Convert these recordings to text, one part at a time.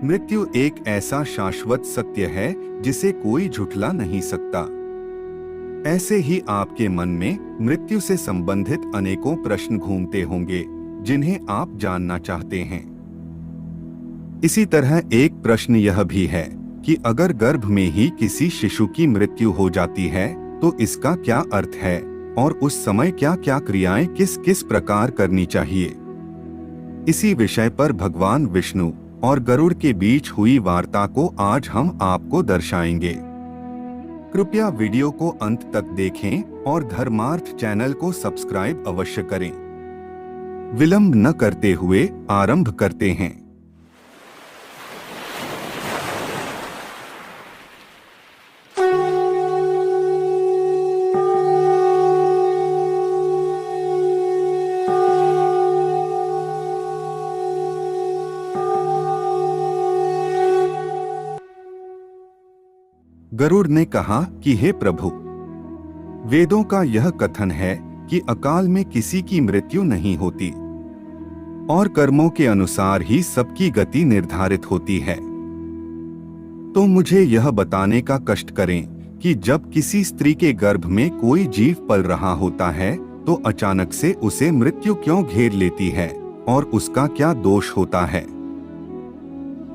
मृत्यु एक ऐसा शाश्वत सत्य है जिसे कोई झुठला नहीं सकता। ऐसे ही आपके मन में मृत्यु से संबंधित अनेकों प्रश्न घूमते होंगे जिन्हें आप जानना चाहते हैं। इसी तरह एक प्रश्न यह भी है कि अगर गर्भ में ही किसी शिशु की मृत्यु हो जाती है तो इसका क्या अर्थ है और उस समय क्या क्या क्रियाएं किस किस प्रकार करनी चाहिए। इसी विषय पर भगवान विष्णु और गरुड़ के बीच हुई वार्ता को आज हम आपको दर्शाएंगे। कृपया वीडियो को अंत तक देखें और धर्मार्थ चैनल को सब्सक्राइब अवश्य करें। विलंब न करते हुए आरंभ करते हैं। गरुड़ ने कहा कि हे प्रभु, वेदों का यह कथन है कि अकाल में किसी की मृत्यु नहीं होती और कर्मों के अनुसार ही सबकी गति निर्धारित होती है। तो मुझे यह बताने का कष्ट करें कि जब किसी स्त्री के गर्भ में कोई जीव पल रहा होता है तो अचानक से उसे मृत्यु क्यों घेर लेती है और उसका क्या दोष होता है।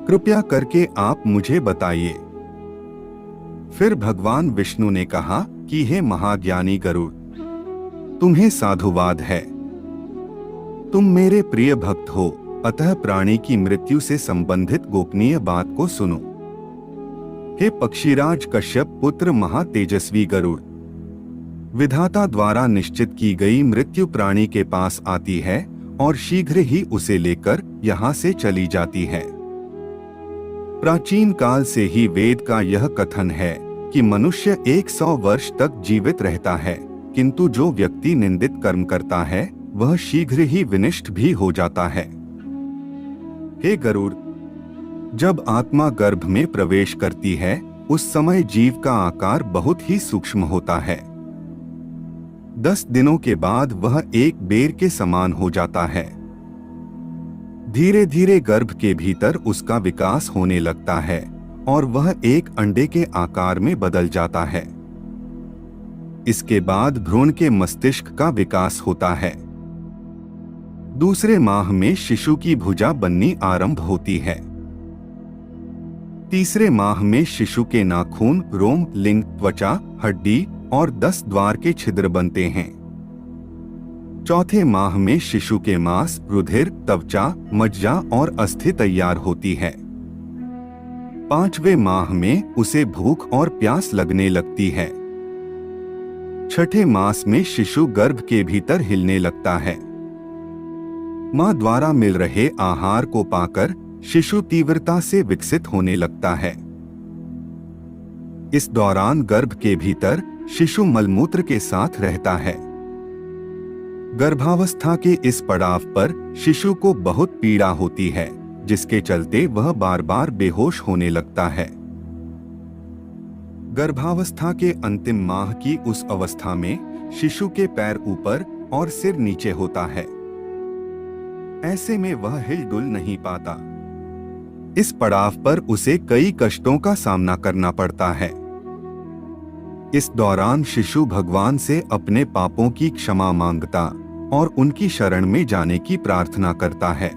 कृपया करके आप मुझे बताइए। फिर भगवान विष्णु ने कहा कि हे महाज्ञानी गरुड़, तुम्हें साधुवाद है। तुम मेरे प्रिय भक्त हो, अतः प्राणी की मृत्यु से संबंधित गोपनीय बात को सुनो। हे पक्षीराज कश्यप पुत्र महातेजस्वी गरुड़, विधाता द्वारा निश्चित की गई मृत्यु प्राणी के पास आती है और शीघ्र ही उसे लेकर यहाँ से चली जाती है। प्राचीन काल से ही वेद का यह कथन है कि मनुष्य 100 वर्ष तक जीवित रहता है, किंतु जो व्यक्ति निंदित कर्म करता है वह शीघ्र ही विनष्ट भी हो जाता है। हे गरुड़, जब आत्मा गर्भ में प्रवेश करती है उस समय जीव का आकार बहुत ही सूक्ष्म होता है। 10 दिनों के बाद वह एक बेर के समान हो जाता है। धीरे धीरे गर्भ के भीतर उसका विकास होने लगता है और वह एक अंडे के आकार में बदल जाता है। इसके बाद भ्रूण के मस्तिष्क का विकास होता है। दूसरे माह में शिशु की भुजा बननी आरंभ होती है। तीसरे माह में शिशु के नाखून, रोम, लिंग, त्वचा, हड्डी और 10 द्वार के छिद्र बनते हैं। चौथे माह में शिशु के मांस, रुधिर, त्वचा, मज्जा और अस्थि तैयार होती है। 5वें माह में उसे भूख और प्यास लगने लगती है। 6ठे मास में शिशु गर्भ के भीतर हिलने लगता है। मां द्वारा मिल रहे आहार को पाकर शिशु तीव्रता से विकसित होने लगता है। इस दौरान गर्भ के भीतर शिशु मलमूत्र के साथ रहता है। गर्भावस्था के इस पड़ाव पर शिशु को बहुत पीड़ा होती है, जिसके चलते वह बार बार बेहोश होने लगता है। गर्भावस्था के अंतिम माह की उस अवस्था में शिशु के पैर ऊपर और सिर नीचे होता है। ऐसे में वह हिलडुल नहीं पाता। इस पड़ाव पर उसे कई कष्टों का सामना करना पड़ता है। इस दौरान शिशु भगवान से अपने पापों की क्षमा मांगता और उनकी शरण में जाने की प्रार्थना करता है।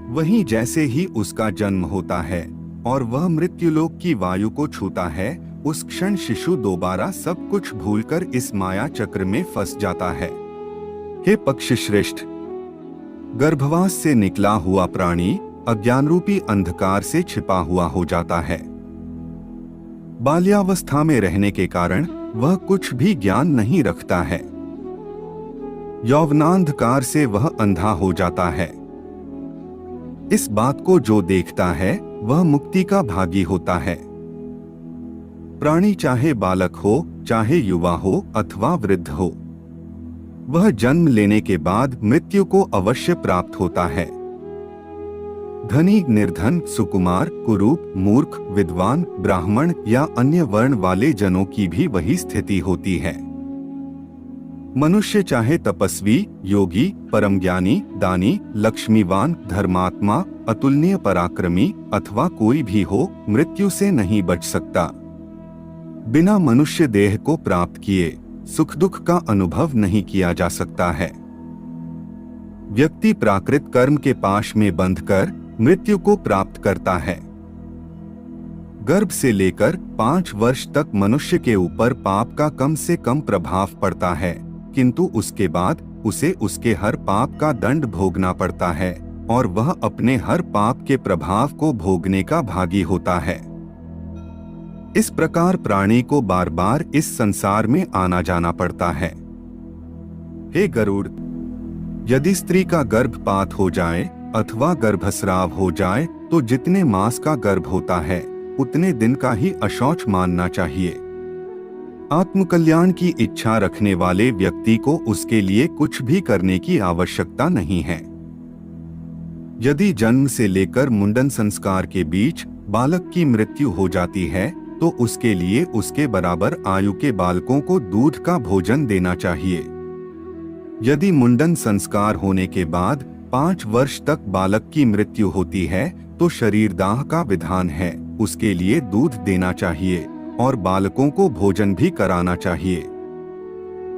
वहीं जैसे ही उसका जन्म होता है और वह मृत्युलोक की वायु को छूता है, उस क्षण शिशु दोबारा सब कुछ भूलकर इस माया चक्र में फंस जाता है। हे पक्षी श्रेष्ठ, गर्भवास से निकला हुआ प्राणी अज्ञान रूपी अंधकार से छिपा हुआ हो जाता है। बाल्यावस्था में रहने के कारण वह कुछ भी ज्ञान नहीं रखता है। यौवनांधकार से वह अंधा हो जाता है। इस बात को जो देखता है वह मुक्ति का भागी होता है। प्राणी चाहे बालक हो, चाहे युवा हो अथवा वृद्ध हो, वह जन्म लेने के बाद मृत्यु को अवश्य प्राप्त होता है। धनी, निर्धन, सुकुमार, कुरूप, मूर्ख, विद्वान, ब्राह्मण या अन्य वर्ण वाले जनों की भी वही स्थिति होती है। मनुष्य चाहे तपस्वी, योगी, परम ज्ञानी, दानी, लक्ष्मीवान, धर्मात्मा, अतुलनीय पराक्रमी अथवा कोई भी हो, मृत्यु से नहीं बच सकता। बिना मनुष्य देह को प्राप्त किए सुख दुख का अनुभव नहीं किया जा सकता है। व्यक्ति प्राकृत कर्म के पाश में बंधकर मृत्यु को प्राप्त करता है। गर्भ से लेकर 5 वर्ष तक मनुष्य के ऊपर पाप का कम से कम प्रभाव पड़ता है, किंतु उसके बाद उसे उसके हर पाप का दंड भोगना पड़ता है और वह अपने हर पाप के प्रभाव को भोगने का भागी होता है। इस प्रकार प्राणी को बार बार इस संसार में आना जाना पड़ता है। हे गरुड़, यदि स्त्री का गर्भपात हो जाए अथवा गर्भस्राव हो जाए तो जितने मास का गर्भ होता है उतने दिन का ही अशौच मानना चाहिए। आत्मकल्याण की इच्छा रखने वाले व्यक्ति को उसके लिए कुछ भी करने की आवश्यकता नहीं है। यदि जन्म से लेकर मुंडन संस्कार के बीच बालक की मृत्यु हो जाती है तो उसके लिए उसके बराबर आयु के बालकों को दूध का भोजन देना चाहिए। यदि मुंडन संस्कार होने के बाद 5 वर्ष तक बालक की मृत्यु होती है तो शरीरदाह का विधान है, उसके लिए दूध देना चाहिए और बालकों को भोजन भी कराना चाहिए।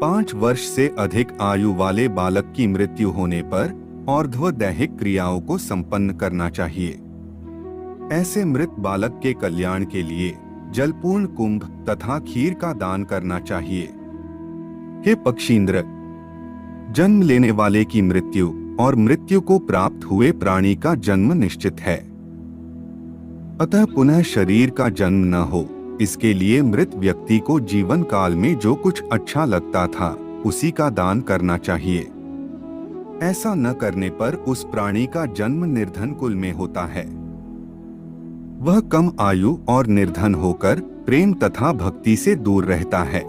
5 वर्ष से अधिक आयु वाले बालक की मृत्यु होने पर और्ध्व दैहिक क्रियाओं को संपन्न करना चाहिए। ऐसे मृत बालक के कल्याण के लिए जलपूर्ण कुंभ तथा खीर का दान करना चाहिए। हे पक्षींद्र, जन्म लेने वाले की मृत्यु और मृत्यु को प्राप्त हुए प्राणी का जन्म निश्चित है, अतः पुनः शरीर का जन्म न हो, इसके लिए मृत व्यक्ति को जीवन काल में जो कुछ अच्छा लगता था उसी का दान करना चाहिए। ऐसा न करने पर उस प्राणी का जन्म निर्धन कुल में होता है। वह कम आयु और निर्धन होकर प्रेम तथा भक्ति से दूर रहता है,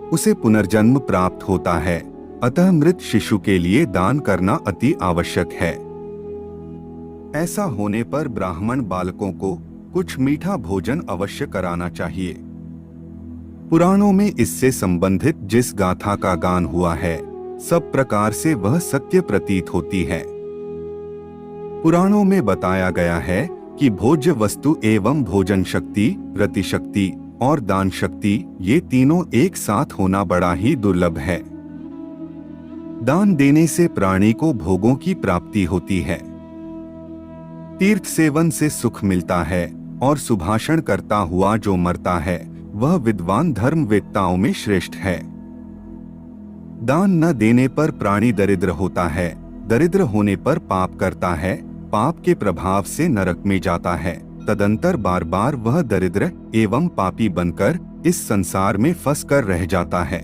उसे पुनर्जन्म प्राप्त होता है। अतः मृत शिशु के लिए दान करना अति आवश्यक है। ऐसा होने पर ब्राह्मण बालकों को कुछ मीठा भोजन अवश्य कराना चाहिए। पुराणों में इससे संबंधित जिस गाथा का गान हुआ है सब प्रकार से वह सत्य प्रतीत होती है। पुराणों में बताया गया है कि भोज्य वस्तु एवं भोजन शक्ति, रति शक्ति और दान शक्ति ये तीनों एक साथ होना बड़ा ही दुर्लभ है। दान देने से प्राणी को भोगों की प्राप्ति होती है, तीर्थ सेवन से सुख मिलता है और सुभाषण करता हुआ जो मरता है वह विद्वान धर्मवेत्ताओं में श्रेष्ठ है। दान न देने पर प्राणी दरिद्र होता है, दरिद्र होने पर पाप करता है, पाप के प्रभाव से नरक में जाता है, तदंतर बार बार वह दरिद्र एवं पापी बनकर इस संसार में फंस कर रह जाता है।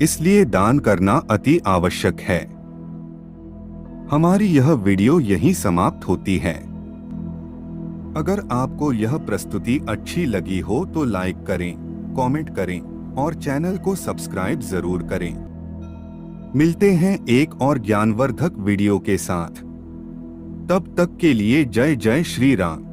इसलिए दान करना अति आवश्यक है। हमारी यह वीडियो यहीं समाप्त होती है। अगर आपको यह प्रस्तुति अच्छी लगी हो तो लाइक करें, कमेंट करें और चैनल को सब्सक्राइब जरूर करें। मिलते हैं एक और ज्ञानवर्धक वीडियो के साथ। तब तक के लिए जय जय श्री राम।